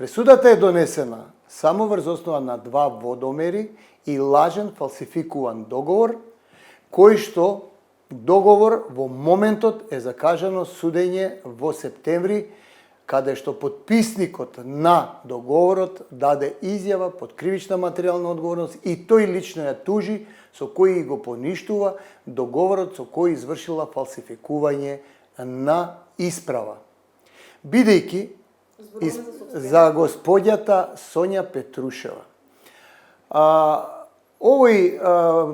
Пресудата е донесена само врз основа на 2 водомери и лажен фалсификуван договор, кој што договор во моментот е закажано судење во септември, каде што подписникот на договорот даде изјава под кривична материјална одговорност и тој лично ја тужи, со кој го поништува договорот со кој извршила фалсификување на исправа. Бидејќи за господјата Сонја Петрушева. Овој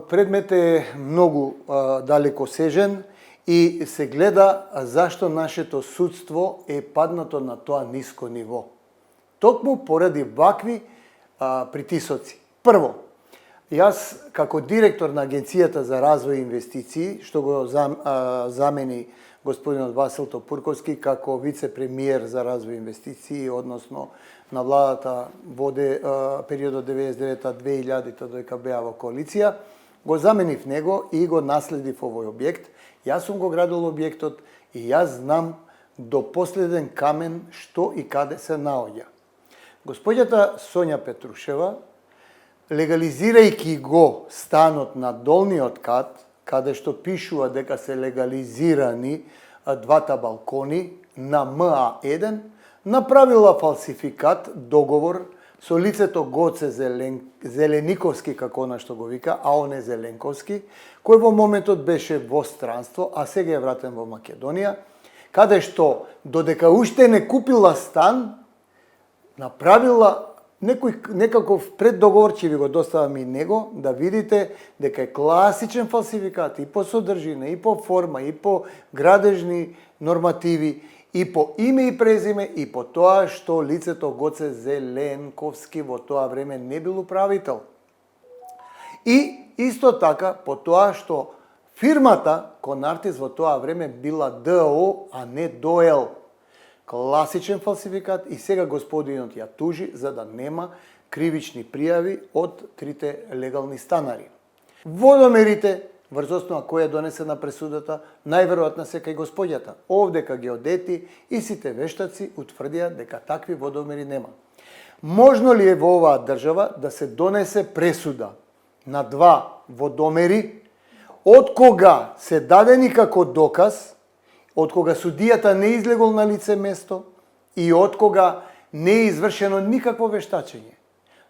предмет е многу далекосежен и се гледа зашто нашето судство е паднато на тоа ниско ниво. Токму поради вакви притисоци. Прво, јас како директор на Агенцијата за развој и инвестиции, што го замени господинот Васил Топурковски како вице-премиер за развој и инвестиции, односно на владата во периодот 99-2000 додека беа во коалиција, го заменив него и го наследив овој објект. Јас сум го градил објектот и јас знам до последен камен што и каде се наоѓа. Господјата Сонја Петрушева, легализирајќи го станот на долниот кат, каде што пишува дека се легализирани 2 балкони на МА1, направила фалсификат, договор со лицето Гоце Зелениковски, како она што го вика, а он е Зеленковски, кој во моментот беше во странство, а сега е вратен во Македонија, каде што додека уште не купила стан, направила некаков преддоговор, ќе ви го доставам и него, да видите дека е класичен фалсификат и по содржина, и по форма, и по градежни нормативи, и по име и презиме, и по тоа што лицето Гоце Зеленковски во тоа време не бил управител. И исто така по тоа што фирмата Конартис во тоа време била ДО, а не ДОЛ. Класичен фалсификат и сега господинот ја тужи за да нема кривични пријави од 3 легални станари. Водомерите, врз основа која е донесена пресудата, најверојатно се кај господјата. Овдека геодети и сите вештаци утврдија дека такви водомери нема. Можно ли е во оваа држава да се донесе пресуда на 2 водомери, од кога се дадени како доказ, од кога судијата не излегол на лице место и од кога не е извршено никакво вештачење?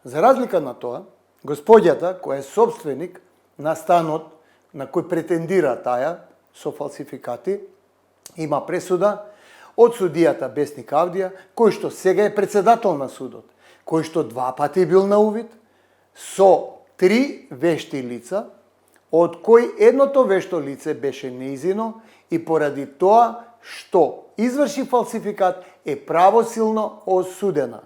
За разлика на тоа, господјата, која е собственик на станот на кој претендира таја со фалсификати, има пресуда од судијата Бесник Авдија, кој што сега е председател на судот, кој што 2 пати бил на увид, со 3 вешти лица, од кој едното вешто лице беше неизино и поради тоа што изврши фалсификат е правосилно осудена.